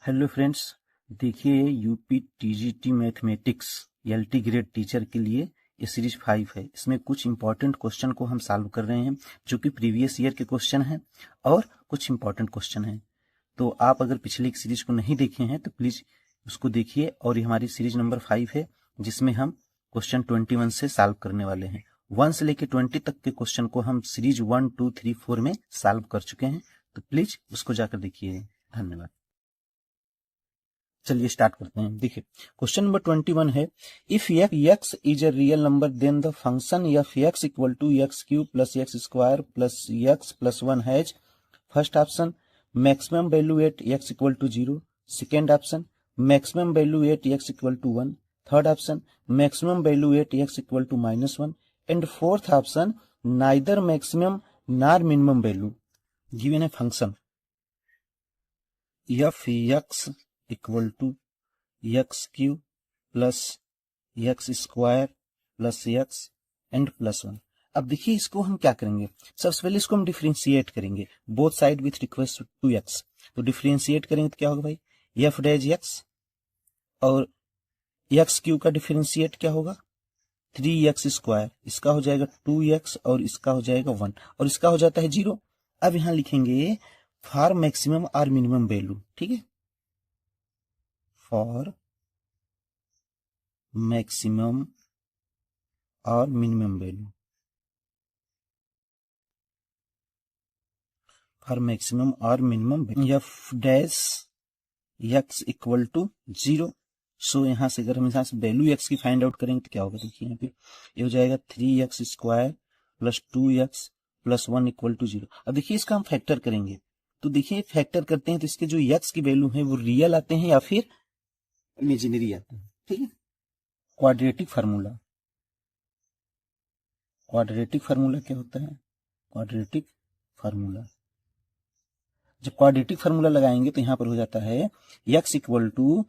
Hello friends, देखिए UP TGT mathematics LT grade teacher के लिए ये सीरीज 5 है। इसमें कुछ इंपॉर्टेंट क्वेश्चन को हम सॉल्व कर रहे हैं जो कि प्रीवियस ईयर के क्वेश्चन हैं और कुछ इंपॉर्टेंट क्वेश्चन हैं। तो आप अगर पिछले एक सीरीज को नहीं देखे हैं तो प्लीज उसको देखिए। और ये हमारी सीरीज नंबर 5 है जिसमें हम क्वेश्चन 21 से सॉल्व करने वाले हैं। 1 से लेके 20 तक के क्वेश्चन को हम सीरीज 1, 2, 3, 4 में सॉल्व कर चुके हैं, तो प्लीज उसको जाकर देखिए। धन्यवाद। चलिए स्टार्ट करते हैं। देखिए क्वेश्चन नंबर 21 है, if x is a real number then the function f x equal to x cube plus x square plus x plus 1 has first option maximum value at x equal to 0, second option maximum value at x equal to 1, third option maximum value at x equal to -1 and fourth option neither maximum nor minimum value. Given है function f x equal to x cube plus x square plus x and plus 1। अब देखिए इसको हम क्या करेंगे, सबसे पहले इसको हम डिफरेंशिएट करेंगे both side with request to x. तो डिफरेंशिएट करेंगे तो क्या होगा भाई, एफ डैश एक्स और एक्स क्यूब का डिफरेंशिएट क्या होगा 3x स्क्वायर, इसका हो जाएगा 2x और इसका हो जाएगा 1 और इसका हो जाता है 0। अब यहां लिखेंगे फॉर मैक्सिमम और मिनिमम वैल्यू, ठीक है, फॉर मैक्सिमम और मिनिमम वैल्यू, फॉर मैक्सिमम और minimum value F dash x equal to 0। So यहां से अगर हम यहां से वैल्यू एक्स की फाइंड आउट करेंगे तो क्या होगा, देखिए यहाँ पे ये हो जाएगा 3x square plus 2x plus 1 equal to 0। अब देखिए इसका हम फैक्टर करेंगे, तो देखिए फैक्टर करते हैं तो इसके जो x की वैल्यू है वो रियल आते हैं या फिर इमेजिनरी आते हैं, ठीक है। क्वाड्रेटिक फार्मूला, क्वाड्रेटिक फार्मूला क्या होता है, क्वाड्रेटिक फार्मूला, जब क्वाड्रेटिक फार्मूला लगाएंगे तो यहां पर हो जाता है x equal to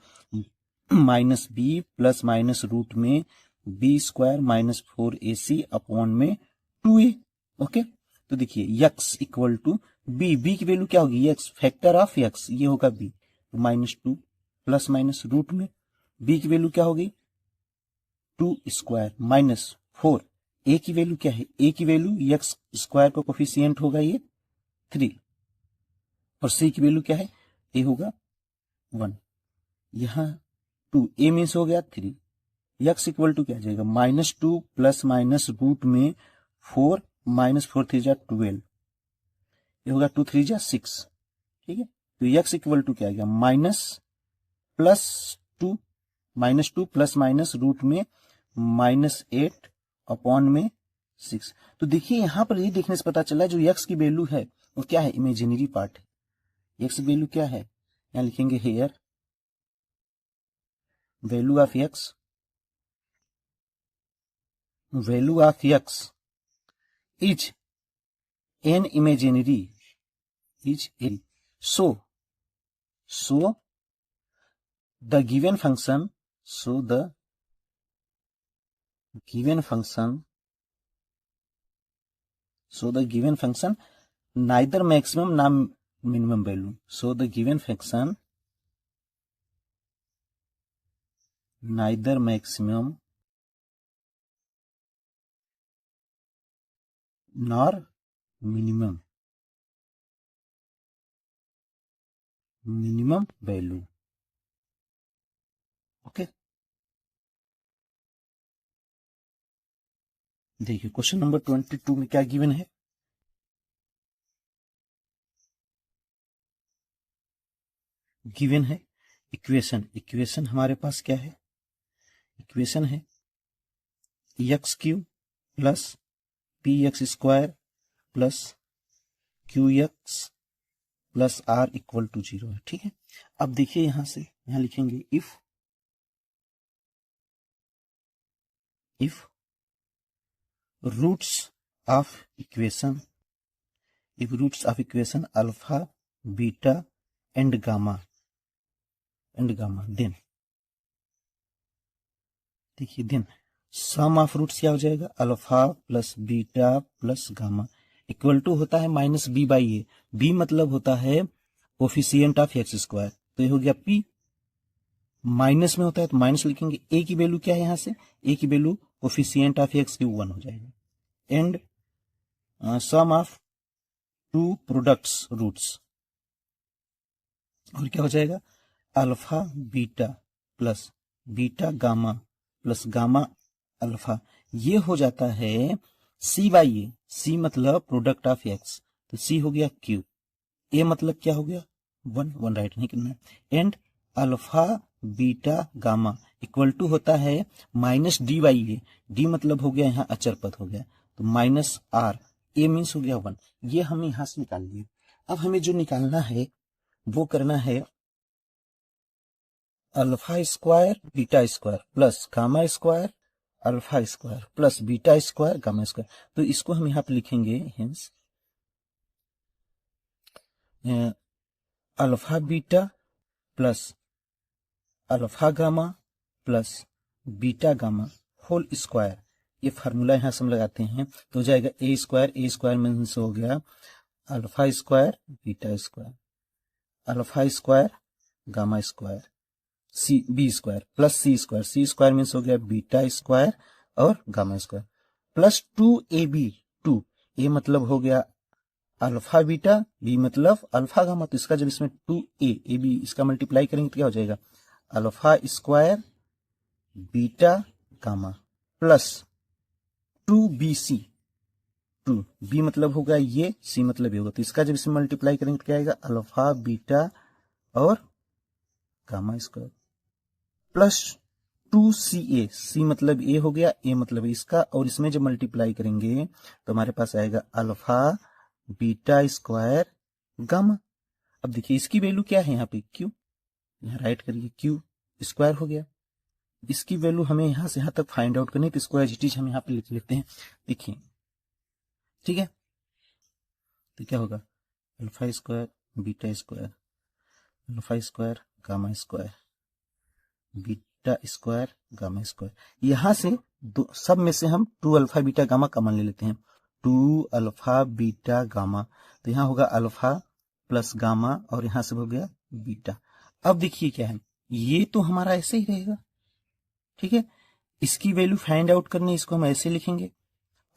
minus B plus minus root में B square minus 4ac upon में 2a। ओके, तो देखिए x इक्वल टू बी की वैल्यू क्या होगी, x फैक्टर ऑफ x, ये होगा b, तो -2 प्लस माइनस रूट में b की वैल्यू क्या होगी 2 स्क्वायर माइनस 4, a की वैल्यू क्या है, a की वैल्यू x स्क्वायर का कोफिशिएंट होगा ये 3 और c की वैल्यू क्या है, a होगा 1, यहां 2, a मीन्स हो गया 3, x इक्वल टू क्या आ जाएगा -2 प्लस माइनस रूट में 4 माइनस 4 3 जा 12, ये होगा 2 3 जा 6, ठीक है। तो x इक्वल टू क्या आएगा -2 प्लस माइनस रूट में -8 अपॉन में 6। तो देखिए यहां पर ये देखने से पता चला जो x की वैल्यू है वो क्या है, इमेजिनरी पार्ट है। x वैल्यू क्या है, यहां लिखेंगे here value of x, value of x is an imaginary, is A, so the given function, so the given function neither maximum nor minimum value, so the given function neither maximum nor minimum value। Okay, देखिए question number 22 में क्या given है, given है equation हमारे पास क्या है, equation है x cube plus P x square plus Q x plus R equal to 0 है, ठीक है। अब देखिए यहां से यहां लिखेंगे if roots of equation alpha beta and gamma then, देखिए देन सम ऑफ रूट्स क्या हो जाएगा, alpha plus beta plus gamma equal to होता है -b/a, b मतलब होता है कोफिशिएंट ऑफ एक्स स्क्वायर, तो ये हो गया P, माइनस में होता है तो माइनस लिखेंगे। A की वैल्यू क्या है यहाँ से, A की वैल्यू कोफिशिएंट ऑफ x की 1 हो जाएगा। And sum of two products roots, और क्या हो जाएगा, alpha beta plus beta gamma plus gamma alpha, ये हो जाता है C बाई ए। C मतलब प्रोडक्ट ऑफ x, तो C हो गया Q, A मतलब क्या हो गया 1, 1 राइट नहीं करना है। And alpha beta gamma equal to होता है minus D by A. D मतलब हो गया यहाँ अचर पद हो गया, तो माइनस आर, ए मीन्स हो गया 1। ये हम यहां से निकाल लिए। अब हमें जो निकालना है वो करना है alpha square beta square plus gamma square alpha square plus beta square gamma square. तो इसको हम यहाँ पे लिखेंगे hence alpha beta plus alpha gamma plus beta gamma whole square. ये फार्मूला यहां से हम लगाते हैं तो हो जाएगा ए स्क्वायर मीन्स हो गया alpha square beta square alpha square gamma square C B square plus C square means हो गया बीटा स्क्वायर और gamma square plus 2ab। 2 A मतलब हो गया अल्फा बीटा, बी मतलब अल्फा गामा, तो इसका जब इसमें 2ab इसका मल्टीप्लाई करेंगे तो क्या हो जाएगा alpha square beta gamma plus 2bc। 2b मतलब होगा ये, c मतलब ये होगा, तो इसका जब इसमें मल्टीप्लाई करेंगे तो क्या आएगा अल्फा बीटा और gamma square plus 2ca। c मतलब a हो गया, a मतलब इसका, और इसमें जब मल्टीप्लाई करेंगे तो हमारे पास आएगा अल्फा बीटा स्क्वायर गामा। अब देखिए इसकी वैल्यू क्या है यहाँ पे q, यहाँ राइट करिए q स्क्वायर हो गया। इसकी वैल्यू हमें यहां से यहां तक फाइंड आउट करनी है, तो इसको एज इट इज हम यहाँ पे लिख लेते हैं। देखिए ठीक है, तो क्या होगा alpha square beta square alpha square gamma square beta square gamma square. यहां से सब में से हम 2 अल्फा बीटा गामा कॉमन ले लेते हैं। 2 अल्फा बीटा गामा, तो यहां होगा अल्फा प्लस गामा और यहां से हो गया बीटा। अब देखिए क्या है, ये तो हमारा ऐसे ही रहेगा, ठीक है। इसकी वैल्यू फाइंड आउट करनी, इसको हम ऐसे लिखेंगे।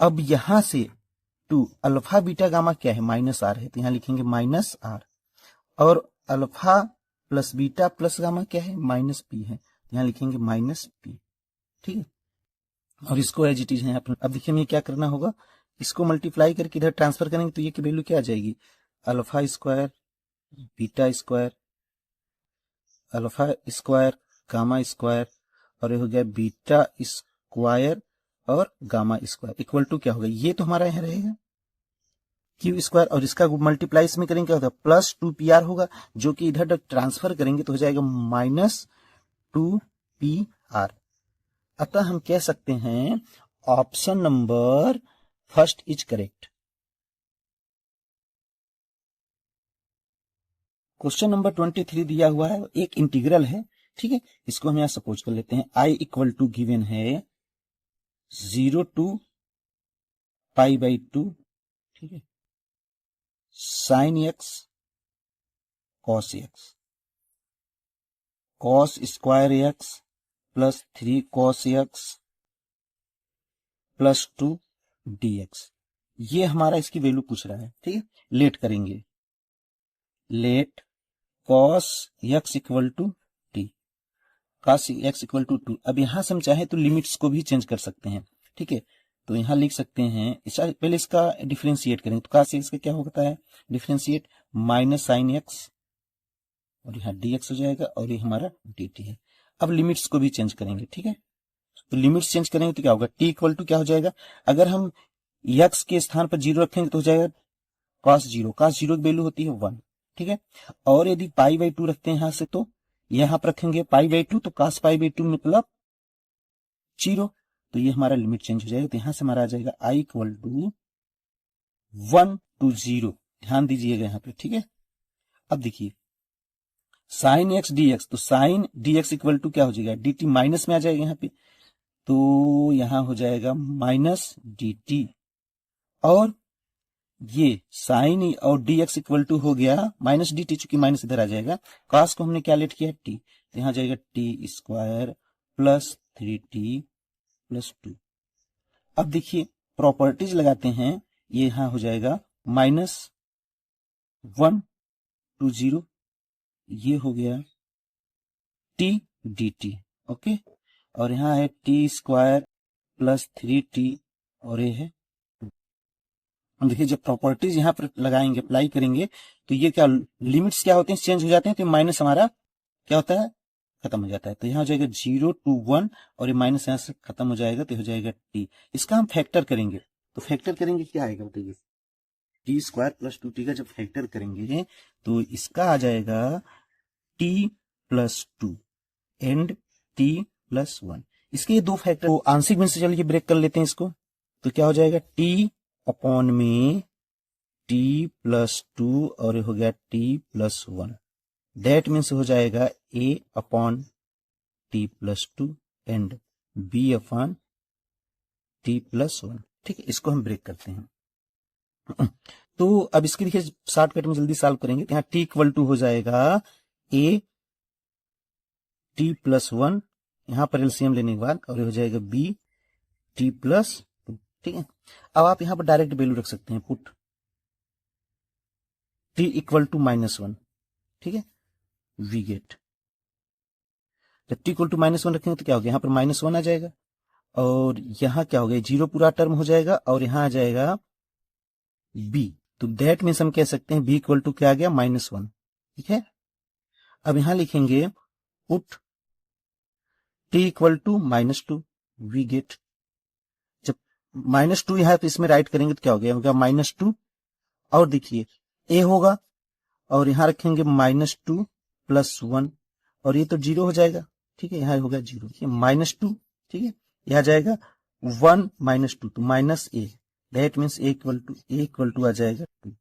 अब यहां से 2 अल्फा बीटा गामा क्या है माइनस आर है, तो यहां लिखेंगे माइनस आर, और alpha plus beta plus gamma क्या है माइनस पी है, यहां लिखेंगे माइनस पी, ठीक है। और इसको एज इट इज है। अब देखिए हमें क्या करना होगा, इसको मल्टीप्लाई करके इधर ट्रांसफर करेंगे तो ये की वैल्यू क्या आ जाएगी alpha square beta square alpha square gamma square, और ये हो गया बीटा स्क्वायर और गामा स्क्वायर इक्वल टू क्या होगा, ये तो हमारा यहाँ रहेगा क्यू स्क्वायर, और इसका मल्टीप्लाई इसमें करेंगे क्या होगा प्लस 2pr होगा, जो कि इधर ट्रांसफर करेंगे तो हो जाएगा माइनस 2pr। अतः हम कह सकते हैं option number first is correct. Question number 23 दिया हुआ है, एक इंटीग्रल है, ठीक है। इसको हम यहां सपोज कर लेते हैं i इक्वल टू गिवन है 0 टू पाई बाई 2, ठीक है, sine x cos x cos square x plus 3 cos x plus 2 dx। ये हमारा इसकी वैल्यू पूछ रहा है, ठीक है। लेट करेंगे, let cos x equal to T, cos x equal to 2। अब यहां से हम चाहे तो लिमिट्स को भी चेंज कर सकते हैं, ठीक है। तो यहां लिख सकते हैं, पहले इसका डिफरेंशिएट करेंगे तो कॉस एक्स का क्या होता है डिफरेंशिएट माइनस साइन एक्स, और यहाँ dx हो जाएगा, और ये हमारा dt है। अब लिमिट्स को भी चेंज करेंगे, ठीक है। तो लिमिट्स चेंज करेंगे तो क्या होगा t इक्वल टू क्या हो जाएगा, अगर हम x के स्थान पर 0 रखेंगे तो हो जाएगा cos 0, cos 0 की वैल्यू होती है 1, ठीक है। और यदि पाई बाई 2 रखते हैं यहां से, तो यहां पर रखेंगे पाई बाई 2, तो cos पाई बाई 2 मतलब 0, तो ये हमारा लिमिट चेंज हो जाएगा। तो यहां से हमारा आ जाएगा i इक्वल टू 1 to 0, ध्यान दीजिएगा यहाँ पे, ठीक है। अब देखिए साइन एक्स डी एक्स, तो sine D x equal to क्या हो जाएगा dt, माइनस में आ जाएगा यहाँ पे, तो यहां हो जाएगा माइनस dt, और ये साइन और डी एक्स इक्वल टू हो गया माइनस डी टी, चूंकि माइनस इधर आ जाएगा, कॉस को हमने क्या लेट किया टी, तो यहां जाएगा T square plus 3t plus 2। अब देखिए प्रॉपर्टीज लगाते हैं, ये यहां हो जाएगा -1 2 0, ये हो गया टी डी टी, ओके, और यहां है टी स्क्वायर प्लस 3t और ये है। देखिए जब प्रॉपर्टीज यहां पर लगाएंगे, अप्लाई करेंगे, तो ये क्या लिमिट्स क्या होते हैं, चेंज हो जाते हैं, तो माइनस हमारा क्या होता है, खत्म हो जाता है। तो यहाँ हो जाएगा 0 to 1 और ये माइनस यहाँ से खत्म हो जाएगा, तो हो जाएगा टी। इसका हम फैक्टर करेंगे, तो फैक्टर करेंगे क्या आएगा बताइए, टी स्क्वायर प्लस 2t का जब फैक्टर करेंगे तो इसका आ जाएगा t plus 2 and t plus 1। इसके ये दो फैक्टर, तो आंशिक में से चलिए ब्रेक कर लेते हैं इसको, तो क्या हो जाएगा t अपॉन में t प्लस 2 और ये हो गया t प्लस 1, दैट मीन्स हो जाएगा a upon t plus 2 and b upon t plus 1। ठीक है, इसको हम ब्रेक करते हैं। तो अब इसके देखिए शॉर्टकट में जल्दी सॉल्व करेंगे, तो यहाँ t इक्वल टू हो जाएगा a t प्लस 1, यहां पर एलसीएम लेने के बाद, और ये हो जाएगा b t प्लस 2। ठीक है, अब आप यहां पर डायरेक्ट वैल्यू रख सकते हैं, पुट t इक्वल टू -1। ठीक है, वी गेट, जब t इक्वल टू -1 रखेंगे तो क्या होगा, यहाँ पर -1 आ जाएगा, और यहाँ क्या हो गया, 0 पूरा टर्म हो जाएगा, और यहाँ आ जाएगा b, तो दैट मीन्स हम कह सकते हैं b इक्वल टू क्या आ गया, -1। ठीक है, अब यहां लिखेंगे put t equal to -2, we get, जब -2 यहां तो इसमें राइट करेंगे तो क्या हो गया, -2, और देखिए a होगा, और यहां रखेंगे -2 प्लस 1, और ये तो 0 हो जाएगा। ठीक है, यहां होगा 0, -2, ठीक है, यह आ जाएगा 1 -2, तो -a, that means a equal to आ जाएगा 2।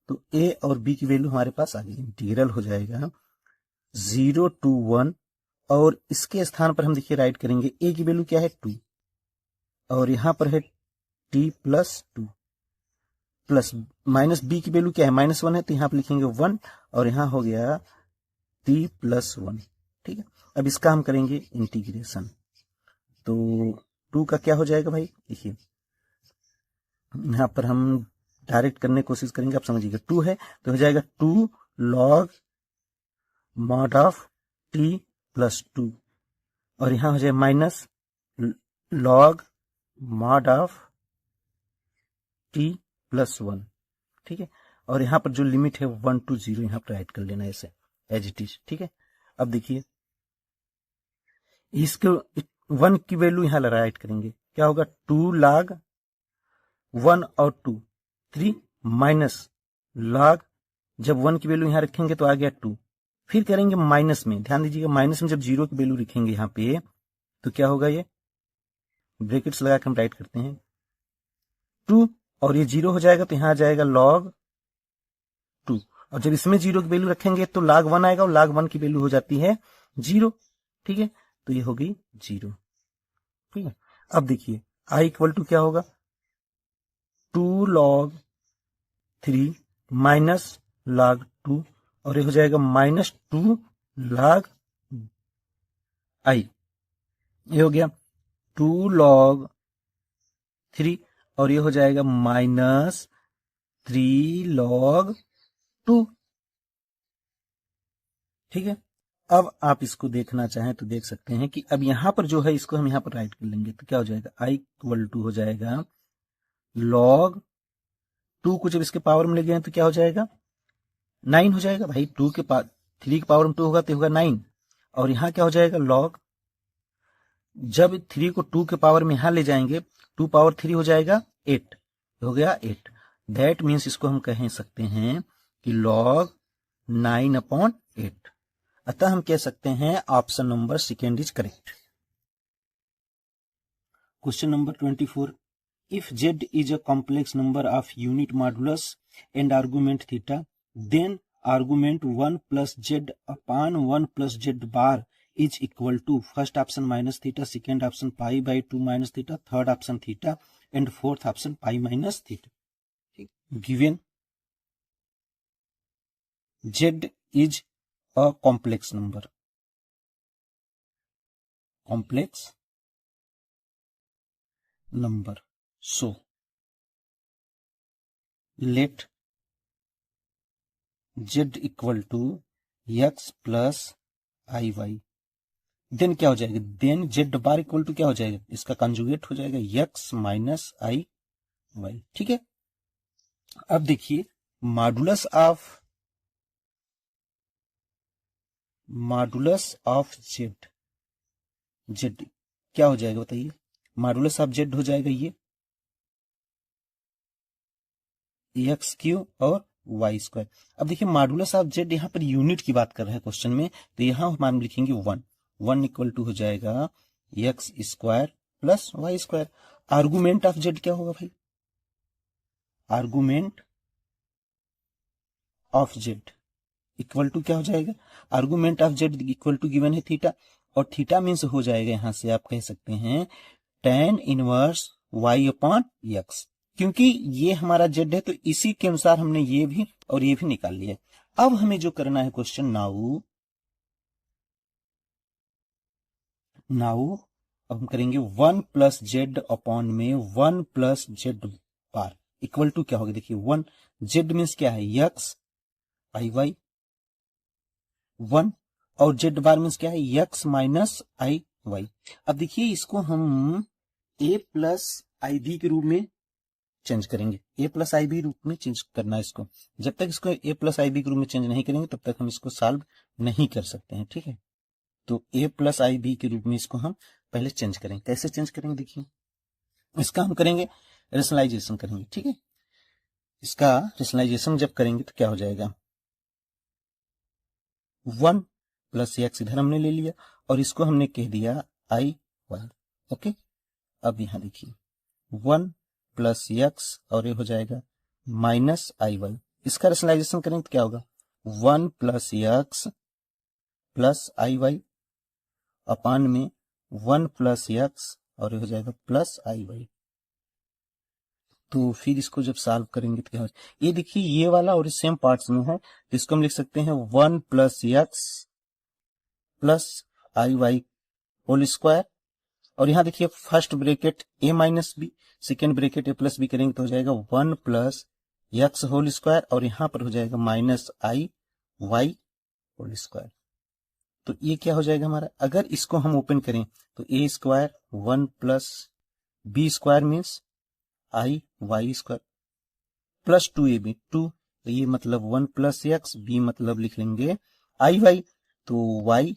तो a और b की वैल्यू हमारे पास आ गई, इंटीग्रल हो जाएगा 0 to 1, और इसके स्थान पर हम देखिए राइट करेंगे, a की वैल्यू क्या है 2, और यहां पर है t plus 2, plus minus b की वैल्यू क्या है, -1 है, तो यहां पर लिखेंगे 1, और यहां हो गया t प्लस 1। ठीक है, अब इसका हम करेंगे इंटीग्रेशन, तो 2 का क्या हो जाएगा भाई, देखिए यहां पर हम डायरेक्ट करने की कोशिश करेंगे, आप समझिएगा, 2 है तो हो जाएगा 2 log mod of t plus 2, और यहां हो जाए minus log mod of t plus 1। ठीक है, और यहां पर जो लिमिट है 1 to 0 यहां पर राइट कर लेना ऐसे एज इट इज। ठीक है, अब देखिए इसके 1 की वैल्यू यहां राइट करेंगे, क्या होगा 2 log 1 और 2 3 माइनस log, जब 1 की वैल्यू यहां रखेंगे तो आ गया 2, फिर करेंगे माइनस में, ध्यान दीजिएगा माइनस में जब 0 की वैल्यू लिखेंगे यहां पे तो क्या होगा, ये ब्रैकेट्स लगा के हम राइट करते हैं 2, और ये 0 हो जाएगा तो यहां आ जाएगा log 2, और जब इसमें 0 की वैल्यू रखेंगे तो log 1 आएगा, और log 1 की वैल्यू हो जाती है 0। ठीक है, तो ये होगी 0। ठीक है, अब देखिए i इक्वल टू क्या होगा, 2 log 3 माइनस log 2, और ये हो जाएगा -2 log i, ये हो गया 2 log 3, और ये हो जाएगा -3 log 2। ठीक है, अब आप इसको देखना चाहें तो देख सकते हैं कि अब यहां पर जो है इसको हम यहां पर राइट कर लेंगे, तो क्या हो जाएगा, i इक्वल टू हो जाएगा log 2 को जब इसके पावर में ले गए तो क्या हो जाएगा, 9 हो जाएगा भाई, 3 के पावर में 2 होगा तो होगा 9, और यहां क्या हो जाएगा log, जब 3 को 2 के पावर में यहां ले जाएंगे 2 पावर 3 हो जाएगा 8, हो गया 8, दैट मीन्स इसको हम कह सकते हैं कि log 9/8। अतः हम कह सकते हैं option number second is correct. Question number 24, if z is a complex number of unit modulus and argument theta, then argument 1 plus z upon 1 plus z bar is equal to first option minus theta, second option pi by 2 minus theta, third option theta, and fourth option pi minus theta। ठीक, given z is a complex number. Complex number. So let z equal to x plus iy. Then क्या हो जाएगा, then z bar equal to क्या हो जाएगा, इसका conjugate हो जाएगा x माइनस आई वाई. ठीक है. अब देखिए मॉडुलस ऑफ z, z क्या हो जाएगा बताइए, मॉडुलस ऑफ z हो जाएगा ये एक्स क्यू और वाई स्क्वायर. अब देखिए मॉडुलस ऑफ z यहाँ पर यूनिट की बात कर रहे हैं क्वेश्चन में, तो यहाँ हम लिखेंगे 1 इक्वल टू हो जाएगा x square plus y square. Argument of z क्या होगा भाई, argument of z equal to क्या हो जाएगा, argument of z equal to given है थीटा, और थीटा मीन्स हो जाएगा यहां से आप कह सकते हैं tan inverse y upon x, क्योंकि ये हमारा z है तो इसी के अनुसार हमने ये भी और ये भी निकाल लिया. अब हमें जो करना है क्वेश्चन, नाउ अब हम करेंगे 1 प्लस जेड अपॉन में 1 plus Z bar equal to क्या होगा, देखिए 1 जेड मीन्स क्या है एक्स आई वाई 1, और जेड बार मीन्स क्या है एक्स माइनस आई वाई. अब देखिए इसको हम a प्लस आई बी के रूप में चेंज करेंगे, a प्लस आई बी रूप में चेंज करना है इसको. जब तक इसको a प्लस आई बी के रूप में चेंज नहीं करेंगे तब तक हम इसको सॉल्व नहीं कर सकते हैं. ठीक है, तो a प्लस आई बी के रूप में इसको हम पहले चेंज करेंगे. कैसे चेंज करेंगे, देखिए इसका हम करेंगे रेशनलाइजेशन करेंगे. ठीक है, इसका रेशनलाइजेशन जब करेंगे तो क्या हो जाएगा, 1 प्लस एक्स इधर हमने ले लिया और इसको हमने कह दिया आई वाई. ओके, अब यहां देखिए 1 प्लस एक्स और ये हो जाएगा माइनस आई वाई. इसका रेशनलाइजेशन करेंगे तो क्या होगा, 1 plus x plus I Y अपान में 1 प्लस एक्स और ये हो जाएगा प्लस आई वाई. तो फिर इसको जब सॉल्व करेंगे तो क्या होगा, ये देखिए ये वाला और सेम पार्ट्स में है तो इसको हम लिख सकते हैं 1 plus x plus I y whole square, और यहां देखिए first bracket a minus B, second bracket a plus B करेंगे तो हो जाएगा 1 प्लस एक्स होल स्क्वायर, और यहां पर हो जाएगा माइनस आई वाई होल स्क्वायर. तो ये क्या हो जाएगा हमारा, अगर इसको हम ओपन करें तो a square 1 plus B square means I y square plus 2ab 2, तो ये मतलब 1 प्लस एक्स, बी मतलब लिख लेंगे आई वाई, तो y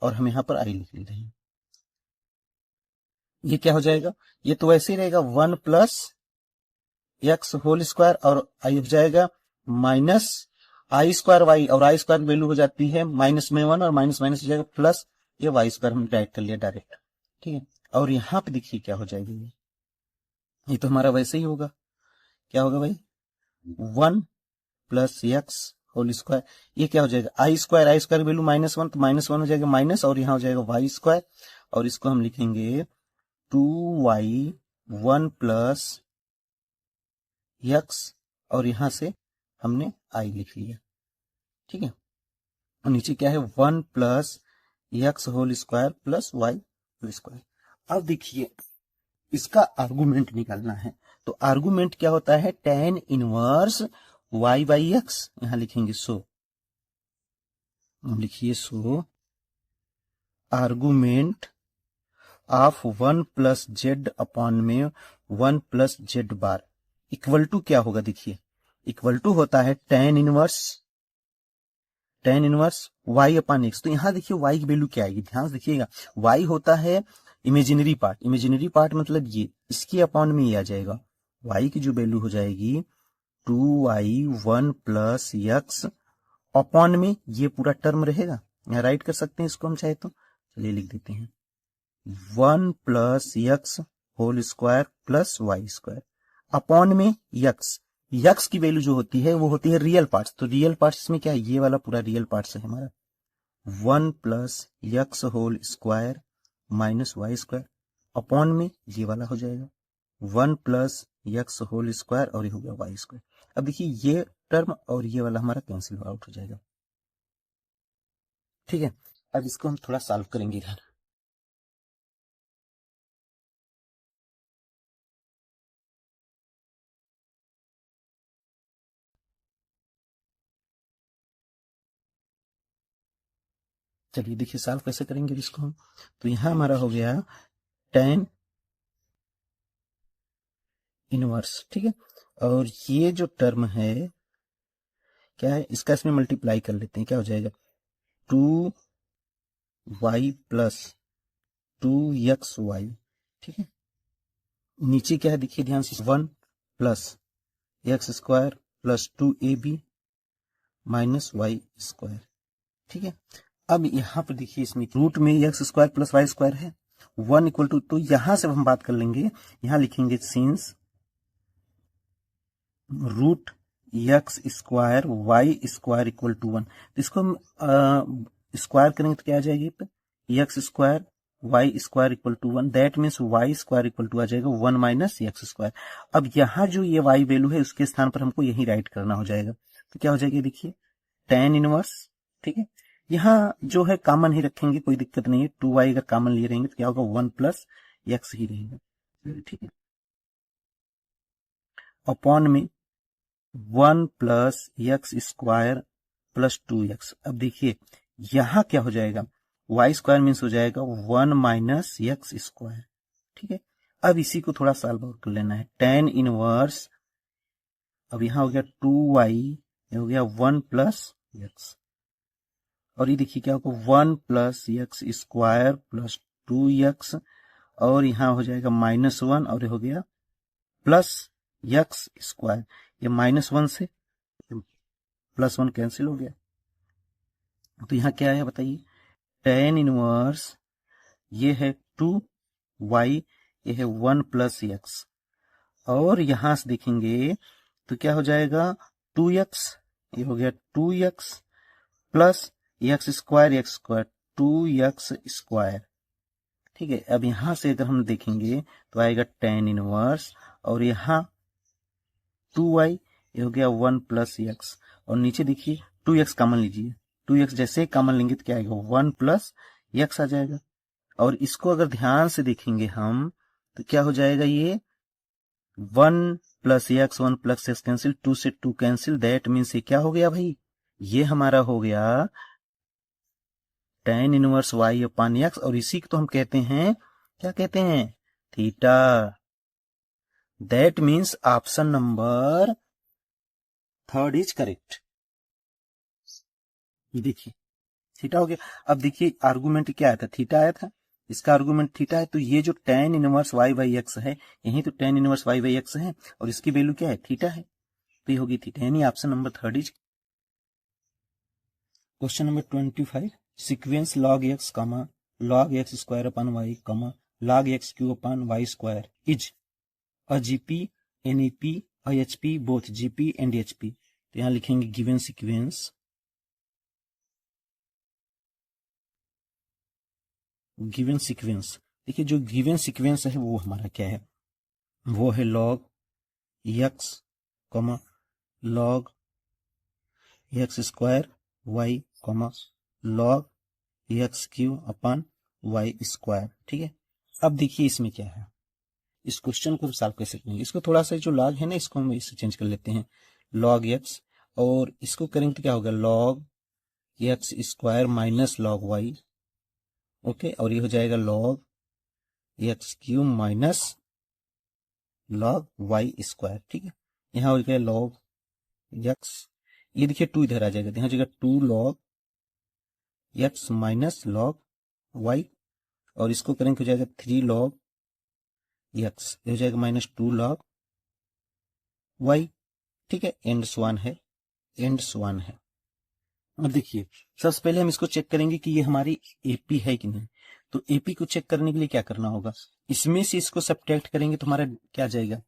और हम यहां पर i लिख लेते हैं. ये क्या हो जाएगा, ये तो वैसे ही रहेगा 1 प्लस एक्स होल स्क्वायर और आई हो जाएगा माइनस आई स्क्वायर वाई, और आई स्क्वायर वैल्यू हो जाती है माइनस में 1 और माइनस माइनस हो जाएगा प्लस ये वाई स्क्वायर हम डायरेक्ट कर लिया डायरेक्ट. ठीक है, और यहां पे देखिए क्या हो जाएगा, ये तो हमारा वैसे ही होगा, क्या होगा भाई 1 प्लस एक्स होल स्क्वायर, ये क्या हो जाएगा आई स्क्वायर वैल्यू माइनस 1 तो माइनस 1 हो जाएगा माइनस, और यहां हो जाएगा वाई स्क्वायर, और इसको हम लिखेंगे 2y 1 प्लस एक्स, और यहां से हमने आई लिख लिया. ठीक है, और नीचे क्या है 1 plus x whole square plus y whole square. अब देखिए इसका आर्गुमेंट निकालना है, तो आर्गुमेंट क्या होता है tan inverse y by x, यहां लिखेंगे सो, लिखिए so argument of 1 plus Z upon में 1 plus Z bar equal to क्या होगा, देखिए इक्वल टू होता है tan inverse y upon x. तो यहां देखिए y की वैल्यू क्या आएगी, ध्यान से देखिएगा, y होता है इमेजिनरी पार्ट मतलब ये, इसके अपॉन में ये आ जाएगा, y की जो वैल्यू हो जाएगी 2y 1 प्लस एक्स अपॉन में ये पूरा टर्म रहेगा, यहाँ राइट कर सकते हैं इसको हम चाहे तो, चलिए लिख देते हैं 1 plus x whole square plus y square upon में यक्स की वैल्यू जो होती है वो होती है रियल पार्ट्स, तो रियल पार्ट्स में क्या है, ये वाला पूरा रियल पार्ट्स है हमारा 1 plus x whole square minus y square upon में ये वाला हो जाएगा 1 प्लस यक्स होल स्क्वायर और ये हो गया वाई स्क्वायर। अब देखिए ये टर्म और ये वाला हमारा कैंसिल आउट हो जाएगा। ठीक है, अब इसको हम थोड़ा सॉल्व करेंगे इधर। चलिए देखिए सॉल्व कैसे करेंगे इसको हम। तो यहां हमारा हो गया tan इनवर्स। ठीक है, और ये जो टर्म है क्या है, इसका इसमें मल्टीप्लाई कर लेते हैं, क्या हो जाएगा 2y प्लस 2xy। ठीक है, नीचे क्या है देखिए ध्यान से, 1 plus x square plus 2ab minus y square. ठीक है, अब यहां पर देखिए इसमें रूट में x square plus y square है, 1 इक्वल टू, तो यहां से हम बात कर लेंगे, यहां लिखेंगे since root x square y square equal to 1, तो इसको हम स्क्वायर करेंगे तो क्या आ जाएगी, x square y square equal to 1, that means y square equal to आ जाएगा 1 माइनस एक्स स्क्वायर। अब यहाँ जो ये वाई वैल्यू है उसके स्थान पर हमको यही राइट करना हो जाएगा, तो क्या हो जाएगा देखिए tan इनवर्स। ठीक है, यहाँ जो है कॉमन ही रखेंगे, कोई दिक्कत नहीं है, 2y अगर कॉमन लिए रहेंगे तो क्या होगा 1 प्लस एक्स ही रहेगा। ठीक है, अपॉन में 1 plus x square plus 2x। अब देखिए यहां क्या हो जाएगा, वाई स्क्वायर मीन्स हो जाएगा 1 माइनस एक्स स्क्वायर। ठीक है, अब इसी को थोड़ा सॉल्व आउट कर लेना है, tan इनवर्स, अब यहां हो गया 2y, ये हो गया 1 प्लस एक्स, और ये देखिए क्या होगा 1 plus x square plus 2x, और यहां हो जाएगा -1, और ये हो गया प्लस एक्स स्क्वायर, ये -1 से +1 कैंसिल हो गया। तो यहां क्या है बताइए, tan इनवर्स ये है 2y, ये है 1 प्लस एक्स, और यहां से देखेंगे तो क्या हो जाएगा 2x, ये हो गया 2x plus x square 2x square. ठीक है, अब यहां से अगर हम देखेंगे तो आएगा tan इनवर्स, और यहां 2y, ये हो गया 1 प्लस एक्स, और नीचे देखिए 2x कॉमन लीजिए, 2x जैसे ही कॉमन लेंगे तो क्या आएगा 1 प्लस एक्स आ जाएगा, और इसको अगर ध्यान से देखेंगे हम तो क्या हो जाएगा, ये 1 plus x 1 plus x cancel, 2 से 2 कैंसिल, दैट मीन्स ये क्या हो गया भाई, ये हमारा हो गया tan इनवर्स y अपान एक्स, और इसी को तो हम कहते हैं, क्या कहते हैं, theta. That means option number 3 is correct. देखिए थीटा हो गया। अब देखिए आर्गुमेंट क्या आया था, थीटा आया था, इसका आर्गुमेंट थीटा है, तो ये जो tan inverse y by x है, यही तो tan inverse y by x है, और इसकी वैल्यू क्या है, थीटा है, तो ये होगी थीटा, यानी option number 3 is. Question number 25, sequence log x log x square upon y log x Q upon y square is a GP NEP HP both GP and HP. तो यहां लिखेंगे गिवन सीक्वेंस, गिवन सीक्वेंस, देखिए जो given sequence है वो हमारा क्या है, वो है log x log x स्क्वायर y log x Q upon y square. ठीक है, अब देखिए इसमें क्या है, इस क्वेश्चन को हम सॉल्व कैसे करेंगे, इसको थोड़ा सा जो log है ना इसको हम इससे चेंज कर लेते हैं, log x, और इसको करेंगे तो क्या होगा log x square minus log y। Okay, और ये हो जाएगा log x Q minus log y square. ठीक है, यहाँ हो गया log x, ये देखिए 2 इधर आ जाएगा, यहाँ हो जाएगा 2 log x minus log y, और इसको करेंगे हो जाएगा 3 log x, ये हो जाएगा -2 log y। ठीक है, एंड्स वन है, एंड्स वन है। अब देखिए सबसे पहले हम इसको चेक करेंगे कि ये हमारी एपी है कि नहीं, तो एपी को चेक करने के लिए क्या करना होगा, इसमें से इसको सब्ट्रैक्ट करेंगे तो हमारा क्या जाएगा,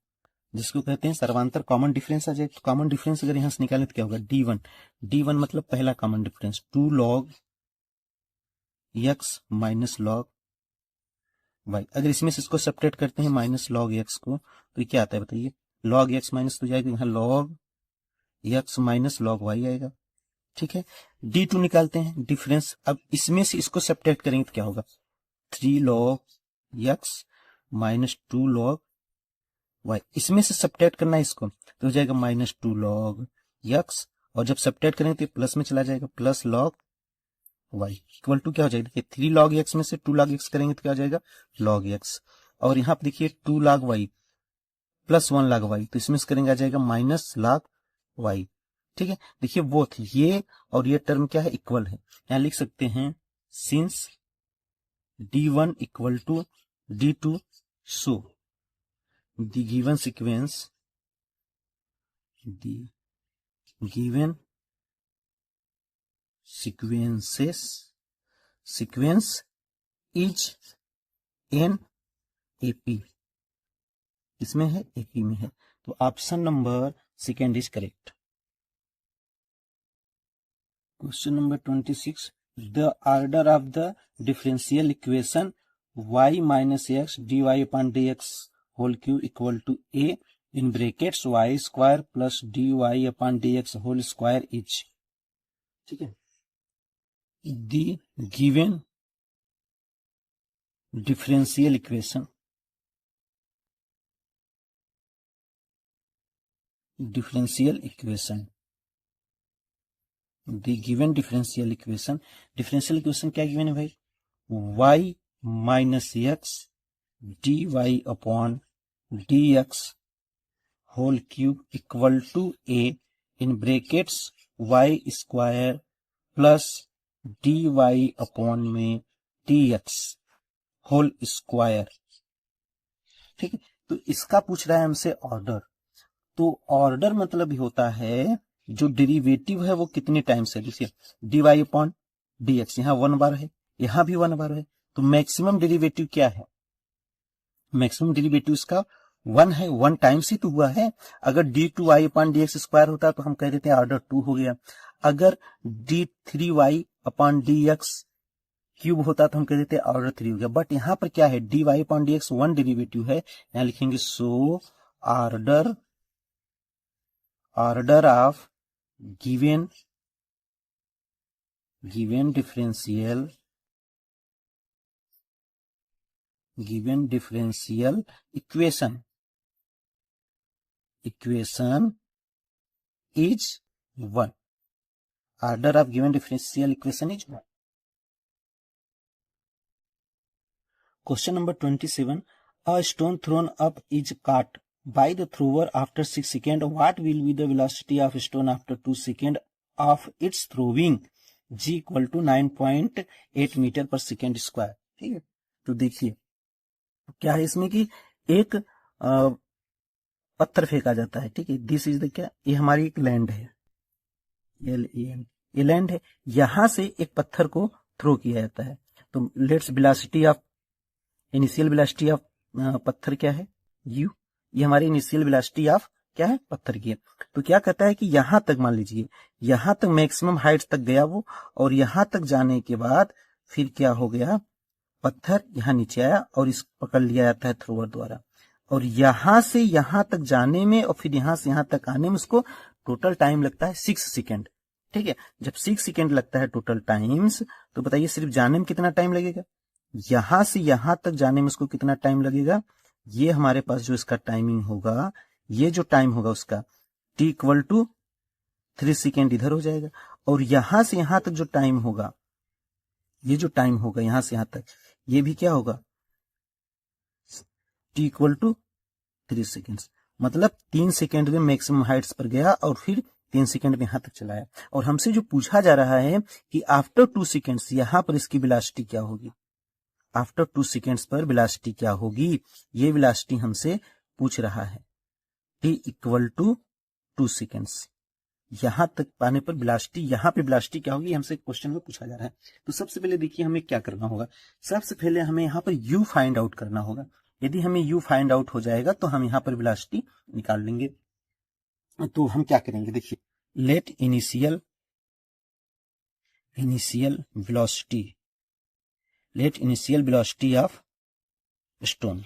जिसको कहते हैं सर्वांतर कॉमन डिफरेंस आ जाएगा। तो कॉमन डिफरेंस अगर यहां से निकालें तो क्या होगा d1 मतलब पहला common difference 2 log x minus log y. अगर इसमें से इसको सेपरेट करते हैं माइनस लॉग एक्स को, तो ये क्या आता है बताइए, लॉग एक्स माइनस तो जाएगा यहाँ log x minus log y आएगा। ठीक है, D2 निकालते हैं डिफरेंस। अब इसमें से इसको सेपरेट करेंगे तो क्या होगा, 3 log x minus 2 log y. इसमें से सब्ट्रैक्ट करना है इसको तो हो जाएगा माइनस 2 लॉग एक्स, और जब सब्ट्रैक्ट करेंगे तो प्लस में चला जाएगा plus log y equal to क्या हो जाएगा, देखिए 3 लॉग एक्स में से 2 लॉग एक्स करेंगे तो क्या हो जाएगा लॉग एक्स, और यहाँ पे देखिए 2 log y plus 1 log y, तो इसमें से करेंगे आ जाएगा माइनस लॉग वाई। ठीक है, देखिए वो ये और ये टर्म क्या है, इक्वल है। यहाँ लिख सकते हैं since D1 equal to D2 so the given sequence sequence is in AP, इसमें है AP में है, तो option number second is correct. Question number 26, the order of the differential equation y minus x dy upon dx whole cube equal to a in brackets y square plus dy upon dx whole square is, ठीक है, the given differential equation the given differential equation क्या given है भाई, y minus x dy upon dx whole cube equal to a in brackets y square plus dy upon में dx whole square. ठीक है, तो इसका पूछ रहा है हमसे ऑर्डर, तो ऑर्डर मतलब होता है जो डेरिवेटिव है वो कितने टाइम से, देखिए dy अपॉन dx यहाँ 1 बार है, यहाँ भी 1 बार है, तो मैक्सिमम डेरिवेटिव क्या है, मैक्सिमम डेरिवेटिव इसका 1 है, 1 टाइम्स ही तो हुआ है। अगर d2y अपॉन dx स्क्वायर होता तो हम कह देते हैं ऑर्डर 2 हो गया, अगर d3y अपॉन dx क्यूब होता तो हम कह देते हैं ऑर्डर 3 हो गया, बट यहाँ पर क्या है dy अपॉन dx 1 डेरिवेटिव है, यहाँ लिखेंगे so order of given differential equation is 1, order of given differential equation is 1. Question number 27, a stone thrown up is caught by the thrower after 6 seconds. What will be the velocity of stone after 2 seconds of its throwing? G equal to 9.8 metre per second square. ठीक है, तो देखिए क्या है इसमें कि एक पत्थर फेंका जाता है, ठीक है, दिस इज द क्या, ये हमारी एक लैंड है, ये लैंड है, यहां से एक पत्थर को थ्रो किया जाता है, तो let's velocity of initial velocity of पत्थर क्या है u, ये हमारी इनिशियल वेलोसिटी ऑफ क्या है पत्थर की है। तो क्या कहता है कि यहां तक मान लीजिए यहां तक मैक्सिमम हाइट तक गया वो, और यहां तक जाने के बाद फिर क्या हो गया, पत्थर यहां नीचे आया और इस पकड़ लिया जाता है थ्रोवर द्वारा, और यहां से यहां तक जाने में और फिर यहां से यहां तक आने में उसको टोटल टाइम लगता है 6 सेकेंड। ठीक है, जब 6 सेकेंड लगता है टोटल टाइम्स, तो बताइए सिर्फ जाने में कितना टाइम लगेगा, यहां से यहां तक जाने में उसको कितना टाइम लगेगा, ये हमारे पास जो इसका टाइमिंग होगा, ये जो टाइम होगा उसका t इक्वल टू 3 सेकेंड इधर हो जाएगा, और यहां से यहां तक जो टाइम होगा, ये जो टाइम होगा यहां से यहां तक, ये भी क्या होगा t इक्वल टू 3 सेकेंड्स, मतलब 3 सेकेंड में मैक्सिमम हाइट्स पर गया और फिर 3 सेकेंड में यहां तक चलाया। और हमसे जो पूछा जा रहा है कि आफ्टर 2 सेकेंड्स यहां पर इसकी वेलोसिटी क्या होगी, आफ्टर 2 सेकेंड्स पर वेलोसिटी क्या होगी, ये वेलोसिटी हमसे पूछ रहा है, t इक्वल टू 2 सेकेंड्स, यहां तक पाने पर वेलोसिटी, यहां पे वेलोसिटी क्या होगी हमसे क्वेश्चन में पूछा जा रहा है। तो सबसे पहले देखिए हमें क्या करना होगा, सबसे पहले हमें यहां पर u फाइंड आउट करना होगा, यदि हमें u फाइंड आउट हो जाएगा तो हम यहां पर वेलोसिटी निकाल लेंगे। तो हम क्या करेंगे, देखिए let initial velocity of stone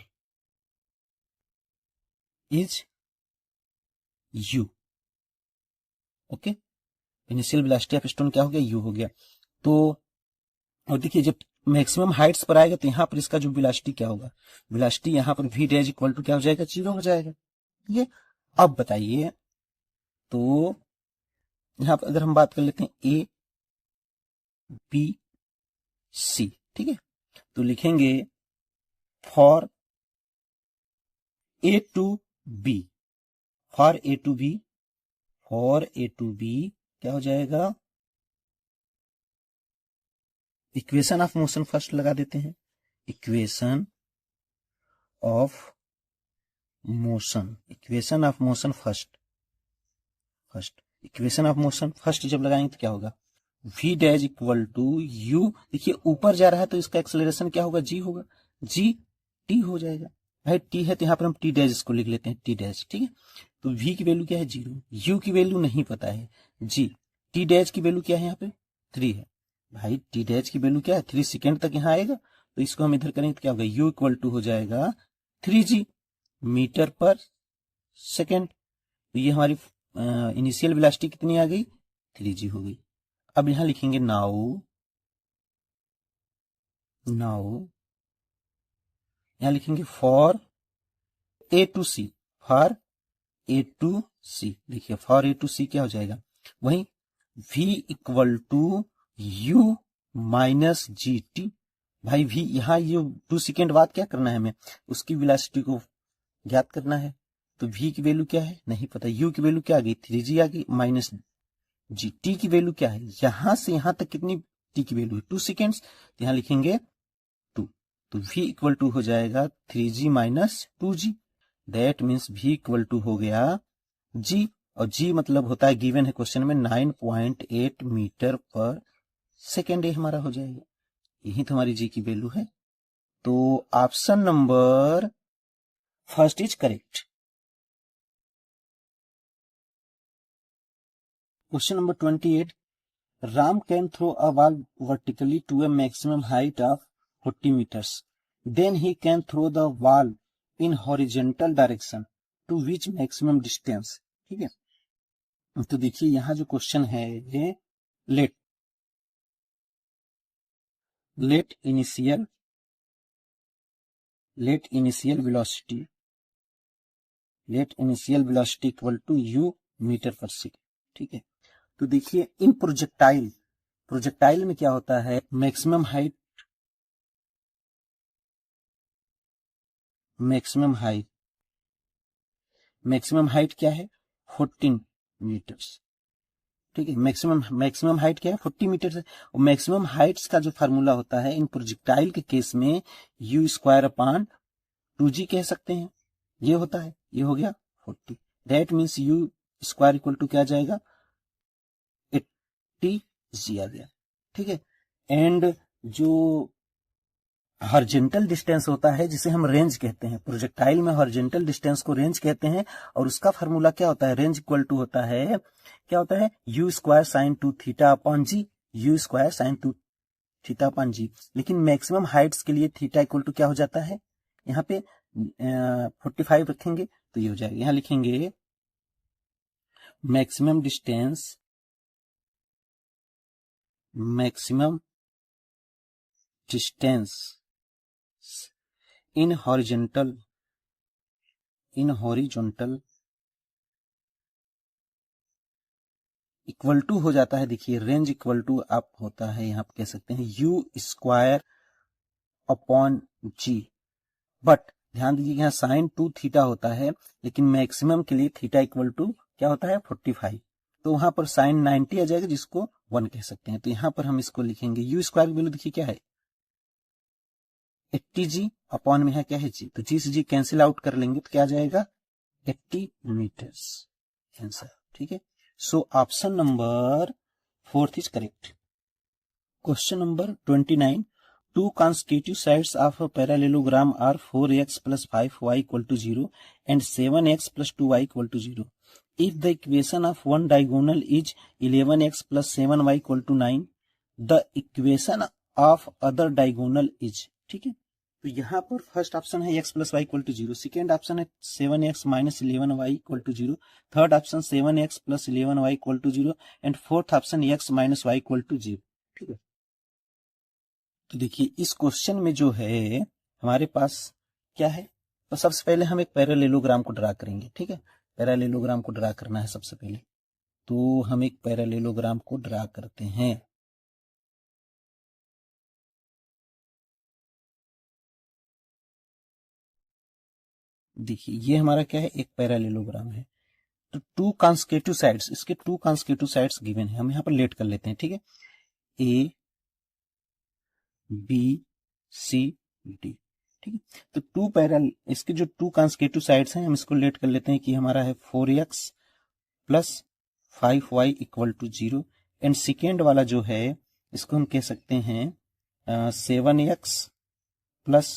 is U. Okay, initial velocity of stone क्या हो गया, यू हो गया। तो और देखिए जब मैक्सिमम हाइट्स पर आएगा तो यहाँ पर इसका जो वेलोसिटी क्या होगा, वेलोसिटी यहाँ पर v डैश इक्वल टू क्या हो जाएगा, 0 हो जाएगा। ये अब बताइए, तो यहाँ पर अगर हम बात कर लेते हैं ए बी सी, ठीक है, तो लिखेंगे for A to B, for A to B, for A to B क्या हो जाएगा, इक्वेशन ऑफ मोशन फर्स्ट लगा देते हैं, equation of motion, equation of motion first, equation of motion first जब लगाएंगे तो क्या होगा, v dash equal to u, देखिए ऊपर जा रहा है तो इसका एक्सेलरेशन क्या होगा, g होगा, g t हो जाएगा। भाई t है तो यहाँ पर हम t डैश इसको लिख लेते हैं, t डैश, ठीक है। तो v की वैल्यू क्या है 0, u की वैल्यू नहीं पता है, g, t डैश की वैल्यू क्या है यहाँ पे 3 है। भाई t डैश की वैल्यू क्या है 3 सेकेंड तक यहाँ आएगा, तो इसको हम इधर करेंगे तो क्या होगा, u इक्वल टू हो जाएगा 3g मीटर पर सेकेंड। तो ये हमारी इनिशियल वेलोसिटी कितनी आ गई, 3g हो गई। अब यहां लिखेंगे नाउ यहां लिखेंगे for A to C, for A to C, देखिए फॉर ए टू सी क्या हो जाएगा, वही v equal to U minus G T. भाई v यहाँ ये 2 सेकेंड बाद क्या करना है, हमें उसकी वेलोसिटी को ज्ञात करना है। तो v की वैल्यू क्या है नहीं पता, u की वैल्यू क्या आ गई 3g आ गई, माइनस जी, टी की वैल्यू क्या है, यहां से यहां तक कितनी टी की वैल्यू है 2 सेकेंड्स, तो यहां लिखेंगे 2, तो v इक्वल टू हो जाएगा 3g minus 2g, that means v equal to हो गया g, और g मतलब होता है गिवन है क्वेश्चन में 9.8 मीटर पर सेकेंड, ये हमारा हो जाएगा, यही तो हमारी g की वैल्यू है। तो option number first is correct. Question number 28. Ram can throw a ball vertically to a maximum height of 40 meters. Then he can throw the ball in horizontal direction to which maximum distance. ठीक है, तो देखिए यहाँ जो question है ये let initial velocity equal to u metre per second, ठीक है। तो देखिए इन प्रोजेक्टाइल में क्या होता है, मैक्सिमम हाइट क्या है 14 मीटर्स, ठीक है। मैक्सिमम हाइट क्या है 40 मीटर है, और मैक्सिमम हाइट्स का जो फार्मूला होता है इन प्रोजेक्टाइल के केस में u स्क्वायर अपॉन 2g कह सकते हैं, ये होता है, ये हो गया 40, that means u square equal to क्या आ जाएगा 80g आ गया, ठीक है। एंड जो हॉरिजॉन्टल डिस्टेंस होता है जिसे हम रेंज कहते हैं, प्रोजेक्टाइल में हॉरिजॉन्टल डिस्टेंस को रेंज कहते हैं, और उसका फार्मूला क्या होता है, रेंज इक्वल टू होता है क्या होता है u square sine 2 theta upon G, u square sine 2 theta upon G. लेकिन मैक्सिमम हाइट्स के लिए थीटा इक्वल टू क्या हो जाता है, यहाँ पे 45 रखेंगे तो ये हो जाएगा, यहाँ लिखेंगे maximum distance in horizontal equal to हो जाता है, देखिए रेंज इक्वल टू आप होता है, यहाँ पे कह सकते हैं u square upon g, but ध्यान दीजिए यहाँ साइन 2 थीटा होता है, लेकिन मैक्सिमम के लिए थीटा इक्वल टू क्या होता है 45, तो वहां पर साइन 90 आ जाएगा जिसको 1 कह सकते हैं। तो यहाँ पर हम इसको लिखेंगे u स्क्वायर की वैल्यू देखिए क्या है 80g अपॉन में है क्या है g, तो g से g कैंसिल आउट कर लेंगे तो क्या आ जाएगा 80 मीटर्स आंसर, ठीक है। So option number 4 is correct. Question number 29. Two consecutive sides of a parallelogram are 4x plus 5y equal to 0 and 7x plus 2y equal to 0. If the equation of one diagonal is 11x plus 7y equal to 9, the equation of other diagonal is, ठीक है। तो यहाँ पर first option है x plus y equal to 0, second option है 7x minus 11y equal to 0, third option 7x plus 11y equal to 0 and fourth option x minus Y equal to 0। ठीक है, तो देखिए इस क्वेश्चन में जो है हमारे पास क्या है, तो सबसे पहले हम एक पैरेललोग्राम को ड्रा करेंगे। ठीक है, पैरेललोग्राम को ड्रा करना है सबसे पहले, तो हम एक पैरेललोग्राम को ड्रा करते हैं। देखिए ये हमारा क्या है, एक पैरेललोग्राम है। तो टू कॉन्सेक्यूटिव साइड्स, इसके टू कॉन्सेक्यूटिव साइड्स गिवन है, हम यहाँ पर लेट कर लेते हैं। ठीक है, ए बी सी डी। ठीक है, तो टू पैरेलल, इसके जो टू कॉन्सेक्यूटिव साइड्स हैं हम इसको लेट कर लेते हैं कि हमारा है 4x plus 5y equal to 0 and second वाला जो है इसको हम कह सकते हैं 7x plus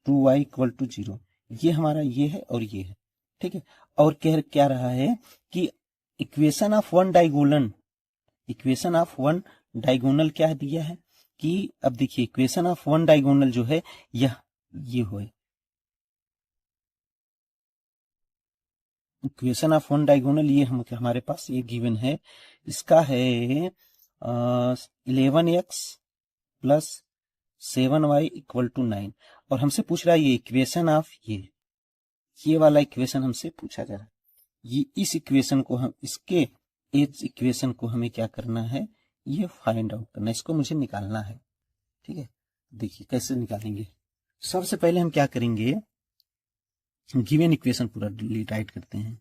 2y equal to 0। ये हमारा ये है और ये है। ठीक है, और कह क्या रहा है कि equation of one diagonal, equation of one diagonal क्या दिया है कि अब देखिए इक्वेशन ऑफ वन डायगोनल जो है यह ये हो, इक्वेशन ऑफ वन डायगोनल ये हमारे पास ये गिवन है, इसका है 11x plus 7y equal to 9 और हमसे पूछ रहा है ये इक्वेशन ऑफ ये वाला इक्वेशन हमसे पूछा जा रहा है। ये इस इक्वेशन को हम इसके इस इक्वेशन को हमें क्या करना है, ये फाइंड आउट करना है, इसको मुझे निकालना है। ठीक है, देखिए कैसे निकालेंगे। सबसे पहले हम क्या करेंगे, गिवन इक्वेशन पूरा राइट करते हैं।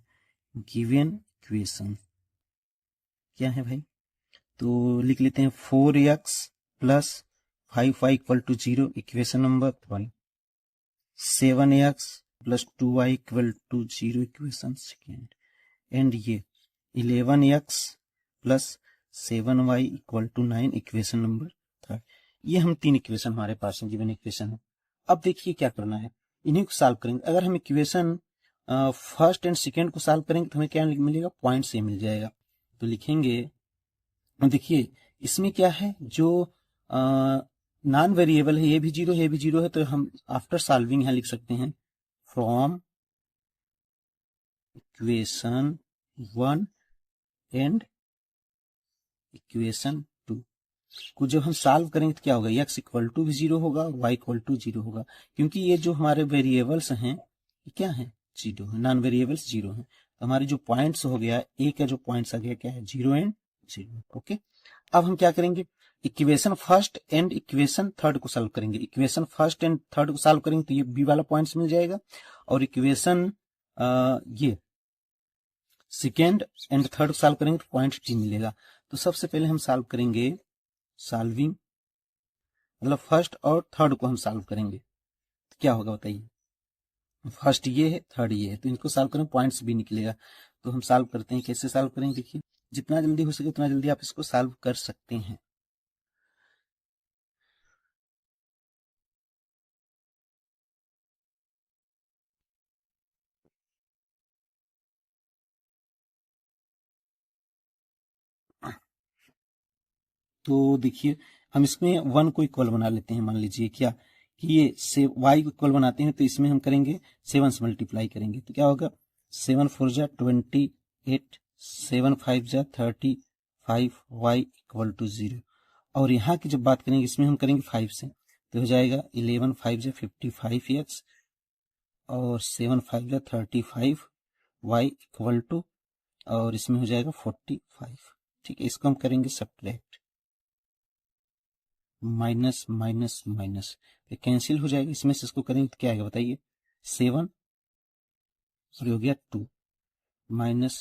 गिवन इक्वेशन क्या है भाई, तो लिख लेते हैं 4x plus 5y equal to 0 equation number 1, 7x plus 2y equal to 0 equation second, and ये 11x plus 7y equal to 9 equation number 3। ये हम तीन इक्वेशन हमारे पास गिवन इक्वेशन है। अब देखिए क्या करना है, इन्हीं को सॉल्व करेंगे। अगर हम इक्वेशन फर्स्ट एंड सेकेंड को सॉल्व करेंगे तो हमें क्या मिलेगा, पॉइंट से मिल जाएगा। तो लिखेंगे, देखिए इसमें क्या है, जो नॉन वेरिएबल है ये भी 0 है ये भी 0 है, तो हम आफ्टर सॉल्विंग यहाँ लिख सकते हैं फ्रॉम इक्वेशन 1 एंड इक्वेशन 2 को जब हम सॉल्व करेंगे तो क्या होगा, x इक्वल टू भी 0 होगा, y इक्वल टू 0 होगा, क्योंकि ये जो हमारे वेरिएबल्स हैं ये क्या है, 0 है, नॉन वेरिएबल्स 0 है। तो हमारे जो पॉइंट्स हो गया, ए का जो पॉइंट्स आ गया क्या है, 0 एंड 0। ओके, अब हम क्या करेंगे, equation first and equation third को सॉल्व करेंगे। इक्वेशन फर्स्ट एंड थर्ड को सॉल्व करेंगे तो ये बी वाला पॉइंट्स मिल जाएगा, और इक्वेशन ये सेकेंड एंड थर्ड को सॉल्व करेंगे तो पॉइंट डी मिलेगा। तो सबसे पहले हम सॉल्व करेंगे, सॉल्विंग मतलब फर्स्ट और थर्ड को हम सॉल्व करेंगे तो क्या होगा बताइए, फर्स्ट ये है थर्ड ये है, तो इनको सॉल्व करें पॉइंट्स भी निकलेगा। तो हम सॉल्व करते हैं, कैसे सॉल्व करेंगे, देखिए जितना जल्दी हो सके उतना जल्दी आप इसको सॉल्व कर सकते हैं। तो देखिए हम इसमें 1 को इक्वल बना लेते हैं, मान लीजिए क्या कि ये से y को इक्वल बनाते हैं, तो इसमें हम करेंगे 7 से मल्टीप्लाई करेंगे तो क्या होगा, 7 4 जा 28, 7 5 जा 35, y इक्वल टू 0। और यहाँ की जब बात करेंगे इसमें हम करेंगे 5 से, तो हो जाएगा 11 5 जा 55x और 7 5 जा 35, y इक्वल टू, और इसमें हो जाएगा 45। ठीक है, इसको हम करेंगे subtract, minus minus minus cancel हो जाएगा, इसमें से इसको करेंगे तो क्या आएगा बताइए, 7 और ये हो गया 2 माइनस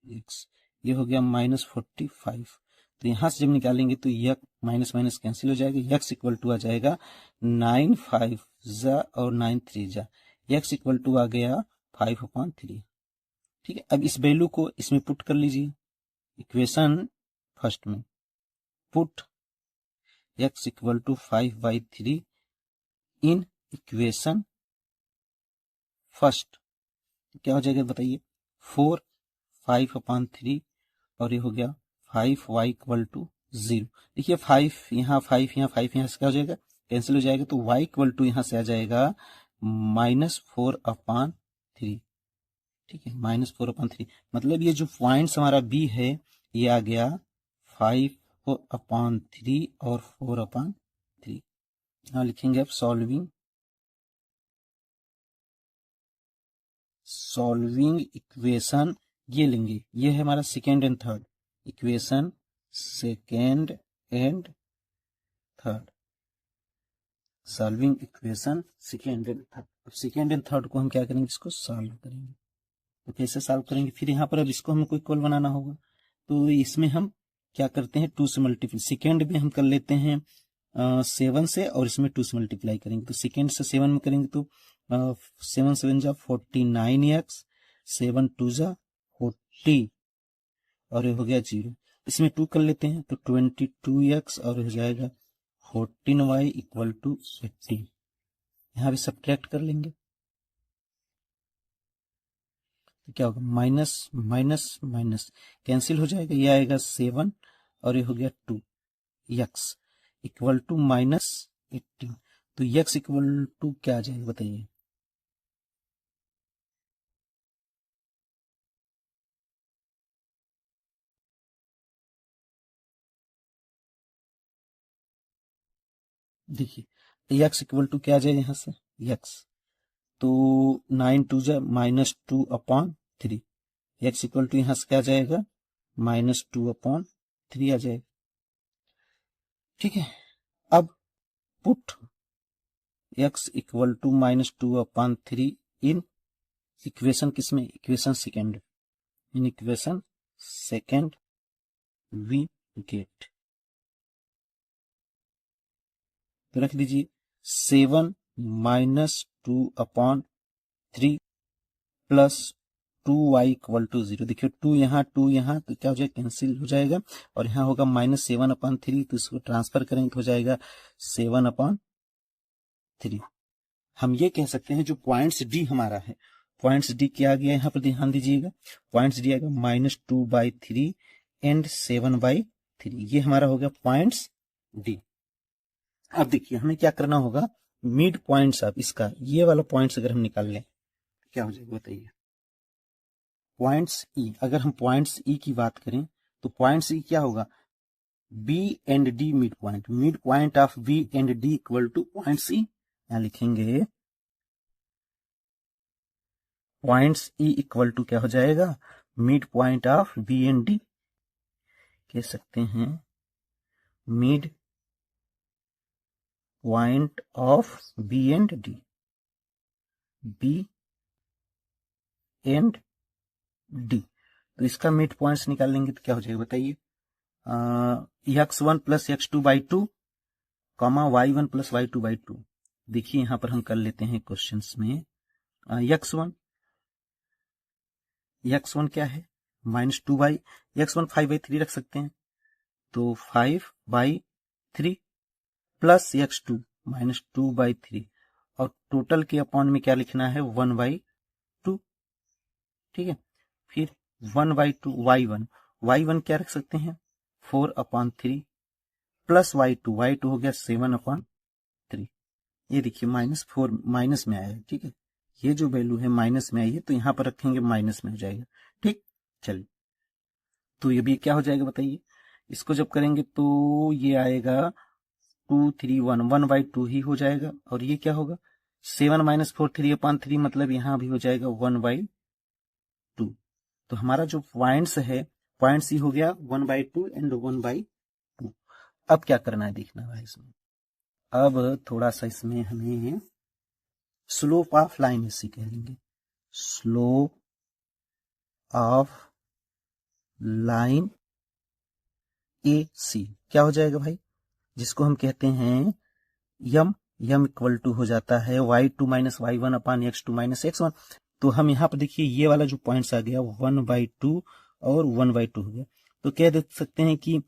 x, ये हो गया माइनस 45। तो यहां से जब निकालेंगे तो यह माइनस माइनस कैंसिल हो जाएगा, x इक्वल टू आ जाएगा 9 5 जा और 9 3 जा, x इक्वल टू आ गया 5/3। ठीक है, अब इस वैल्यू को इसमें पुट कर लीजिए, इक्वेशन फर्स्ट में put x equal to 5/3 in equation first, क्या हो जाएगा बताइए, 4 5/3 और ये हो गया 5y इक्वल टू 0। देखिए 5 यहाँ 5 यहाँ 5 यहाँ से क्या हो जाएगा कैंसिल हो जाएगा, तो y इक्वल टू यहाँ से आ जाएगा -4/3। ठीक है, -4/3, मतलब ये जो पॉइंट्स हमारा b है ये आ गया 5/3 और 4/3। यहाँ लिखेंगे अब सॉल्विंग इक्वेशन, ये लेंगे, ये है हमारा second and third equation, second and third, solving equation second and third. अब सेकेंड एंड थर्ड को हम क्या करेंगे, इसको सॉल्व करेंगे। तो कैसे सॉल्व करेंगे, फिर यहाँ पर अब इसको हमको इक्वल बनाना होगा, तो इसमें हम क्या करते हैं, 2 से मल्टीप्लाई, सेकेंड में हम कर लेते हैं 7 से, और इसमें 2 से मल्टीप्लाई करेंगे, तो सेकेंड से 7 में करेंगे तो 7 7 जा 49x, 7 2 जा 40, और ये हो गया 0। इसमें 2 कर लेते हैं तो 22x, और हो जाएगा 14y इक्वल टू 80। यहाँ भी सब्ट्रैक्ट कर लेंगे तो क्या होगा, माइनस माइनस माइनस कैंसिल हो जाएगा, ये आएगा 7 और ये हो गया 2x इक्वल टू -18। तो x इक्वल टू क्या आ जाएगा बताइए, देखिए x इक्वल टू क्या आ जाएगा यहाँ से x, तो 9 2 जा -2/3, x इक्वल टू यहाँ से क्या आ जाएगा -2/3 आ जाएगा। ठीक है, अब put x equal to -2/3 in equation किसमें, equation second, in equation second we get, तो रख दीजिए 7 -2/3 प्लस 2y इक्वल टू 0। देखिए 2 यहाँ तो क्या हो जाएगा, कैंसिल हो जाएगा, और यहाँ होगा -7/3, तो इसको ट्रांसफर करेंगे तो हो जाएगा 7/3। हम ये कह सकते हैं जो पॉइंट्स डी हमारा है, पॉइंट्स डी क्या आ गया यहाँ पर ध्यान दीजिएगा, पॉइंट्स डी आएगा -2/3 एंड 7/3, ये हमारा हो गया पॉइंट्स डी। अब देखिए हमें क्या करना होगा, मिड पॉइंट्स, अब इसका ये वाला पॉइंट्स अगर हम निकाल लें क्या हो जाएगा बताइए, पॉइंट्स ई, अगर हम पॉइंट्स ई की बात करें तो पॉइंट्स ई क्या होगा, B and D mid point of B and D equal to points E. यहां लिखेंगे पॉइंट्स ई इक्वल टू क्या हो जाएगा, mid point of B and D, कह सकते हैं mid point of B and D, B and D. तो इसका मिड पॉइंट्स निकाल लेंगे तो क्या हो जाएगा बताइए, x1 plus x2/2 comma y1 plus y2/2। देखिए यहां पर हम कर लेते हैं क्वेश्चंस में x1 क्या है -2y, x1 5/3 रख सकते हैं, तो 5/3 प्लस x2 -2/3, और टोटल के अपॉन में क्या लिखना है 1/2। ठीक है, फिर 1/2 y1 क्या रख सकते हैं 4/3 प्लस y2 हो गया 7/3। ये देखिए -4 माइनस में आया है, ठीक है, ये जो वैल्यू है माइनस में आई है, तो यहां पर रखेंगे माइनस में हो जाएगा। ठीक, चलिए तो ये भी क्या हो जाएगा बताइए, इसको जब करेंगे तो ये आएगा 2 3 1 1/2 ही हो जाएगा, और ये क्या होगा 7 -4 3/3, मतलब यहां भी हो जाएगा 1/2। तो हमारा जो पॉइंट्स है, पॉइंट्स ही हो गया 1/2 एंड 1/2। अब क्या करना है देखना है इसमें, अब थोड़ा सा इसमें हमें स्लोप ऑफ लाइन ऐसी कह लेंगे, स्लोप ऑफ लाइन ए सी क्या हो जाएगा भाई, जिसको हम कहते हैं यम इक्वल टू हो जाता है y2 - y1 x2 - x1। तो हम यहाँ पर देखिए ये वाला जो पॉइंट्स आ गया 1/2 और 1/2 हो गया, तो कह दे सकते हैं कि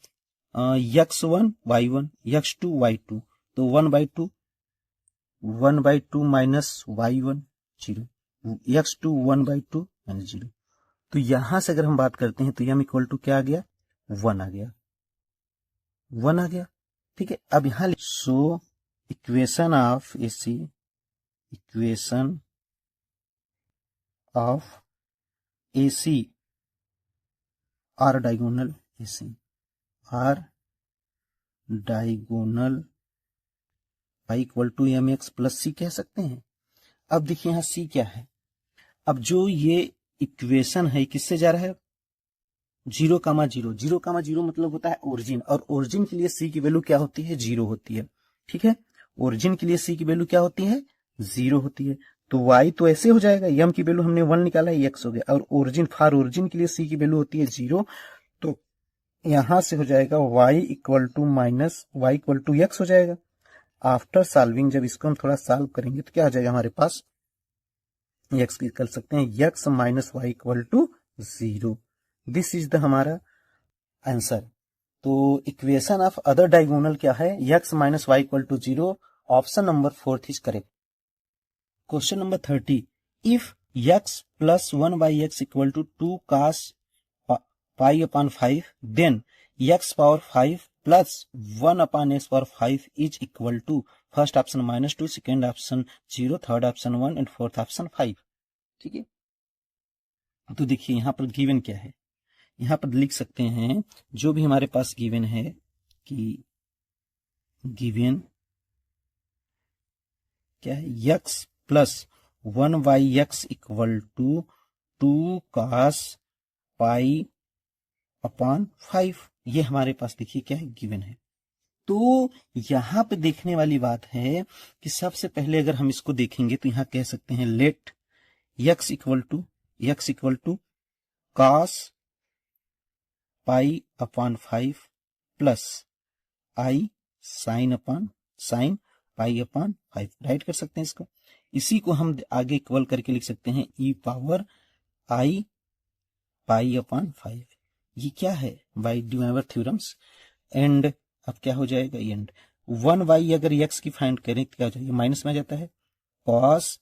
x1 y1 x2 y2, तो 1/2 माइनस y1 0, x2 1/2 माइनस 0। तो यहां से अगर हम बात करते हैं तो यम इक्वल टू क्या आ गया 1 आ गया, 1 आ गया। ठीक है, अब यहां so equation of AC, equation of AC are diagonal AC, are diagonal y equal to mx plus C कह सकते हैं। अब देखिए यहाँ c क्या है, अब जो ये इक्वेशन है किससे जा रहा है, 0,0, 0,0 मतलब होता है ओरिजिन, और ओरिजिन के लिए c की वैल्यू क्या होती है, 0 होती है। ठीक है, ओरिजिन के लिए c की वैल्यू क्या होती है, 0 होती है। तो y तो ऐसे हो जाएगा, m की वैल्यू हमने 1 निकाला है, x हो गया, और ओरिजिन फॉर ओरिजिन के लिए c की वैल्यू होती है 0, तो यहां से हो जाएगा y equal to minus y equal to x हो जाएगा। आफ्टर सॉल्विंग जब इसको हम थोड़ा सॉल्व करेंगे तो क्या आ जाएगा हमारे पास, x की कर सकते हैं x minus Y equal to 0। This is the हमारा आंसर। तो इक्वेशन ऑफ अदर डायगोनल क्या है, x minus Y equal to 0, option number 4 is correct. Question number 30, if x plus 1 by x equal to 2 cos pi upon 5, then x power 5 plus 1 upon x power 5 is equal to, first option -2, second option 0, third option 1 and fourth option 5। ठीक है, तो देखिए यहाँ पर given क्या है, यहाँ पर लिख सकते हैं जो भी हमारे पास गिवन है कि गिवन क्या है, x plus 1 by x equal to 2 cos pi upon 5, ये हमारे पास देखिए क्या है, गिवन है। तो यहां पे देखने वाली बात है कि सबसे पहले अगर हम इसको देखेंगे तो यहां कह सकते हैं let x equal to cos pi upon 5 plus i sine pi upon 5, write कर सकते हैं इसको। इसी को हम आगे इक्वल करके लिख सकते हैं e power i pi upon 5, ये क्या है, बाई डिवाइवर थ्योरम्स। एंड अब क्या हो जाएगा, एंड 1 बाई अगर x की फाइंड करें तो क्या हो जाएगा, माइनस में आ जाता है, cos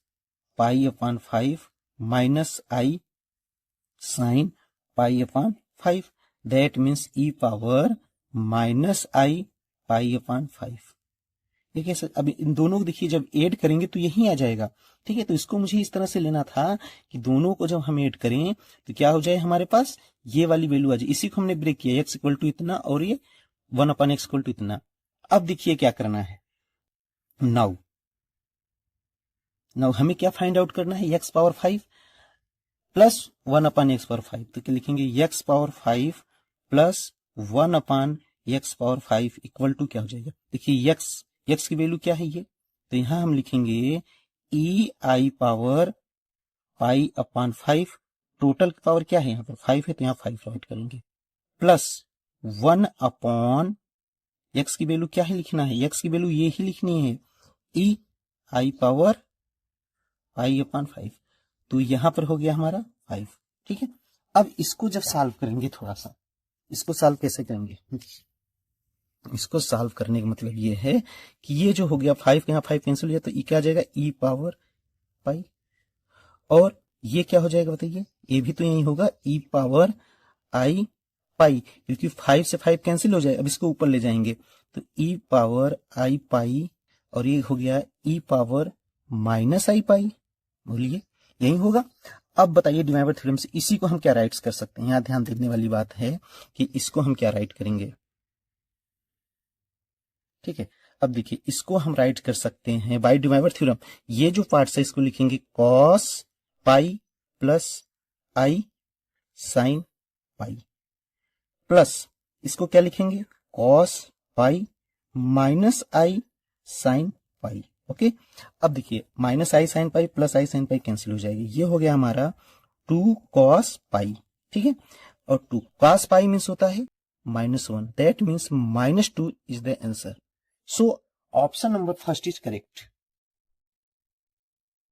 pi upon 5 minus I sign pi upon 5, that means e power minus I pi upon 5। ये कैसे, अब इन दोनों को देखिए जब ऐड करेंगे तो यही आ जाएगा। ठीक है, तो इसको मुझे इस तरह से लेना था कि दोनों को जब हम ऐड करें तो क्या हो जाए, हमारे पास ये वाली वैल्यू आ जाए। इसी को हमने ब्रेक किया, x इक्वल टू इतना और ये 1 अपॉन एक्स इक्वल टू इतना। अब देखिए क्या करना है, नाउ हमें क्या फाइंड आउट करना है, x power 5 plus 1 upon x power 5, तो क्या लिखेंगे, x power 5 plus 1 upon x power 5 equal to क्या हो जाएगा, देखिए x की वैल्यू क्या है ये, तो यहां हम लिखेंगे e I power pi upon 5, total power क्या है यहाँ पर 5 है तो यहाँ 5 राइट करेंगे, प्लस 1 अपॉन x की वैल्यू क्या है लिखना है, x की वैल्यू ये ही लिखनी है, e I power pi upon 5, तो यहां पर हो गया हमारा 5। ठीक है, अब इसको जब सॉल्व करेंगे, थोड़ा सा इसको सॉल्व कैसे करेंगे, इसको सॉल्व करने का मतलब ये है कि ये जो हो गया 5 यहाँ 5 कैंसिल हो गया, तो ये क्या आ जाएगा, e पावर पाई, और ये क्या हो जाएगा बताइए, ये भी तो यही होगा, e पावर आई पाई, क्योंकि 5 से 5 कैंसिल हो जाए। अब इसको ऊपर ले जाएंगे तो e पावर आई पाई, और ये हो गया e पावर माइनस आई पाई, बोलिए यही होगा। अब बताइए डिवाइवर थ्योरम से इसी को हम क्या राइट कर सकते हैं, यहां ध्यान देने वाली बात है कि इसको हम क्या राइट करेंगे। ठीक है, अब देखिए इसको हम राइट कर सकते हैं बाय डिवाइवर थ्योरम, ये जो पार्ट है इसको लिखेंगे कॉस पाई प्लस आई साइन पाई, प्लस इसको क्या लिखेंगे, कॉस पाई माइनस आई साइन पाई। ओके, अब देखिए माइनस आई साइन पाई प्लस आई साइन पाई कैंसिल हो जाएगी, ये हो गया हमारा 2 कॉस पाई। ठीक है, और 2 कॉस पाई मीन्स होता है -1, that means -2 is the answer. So option number first is correct.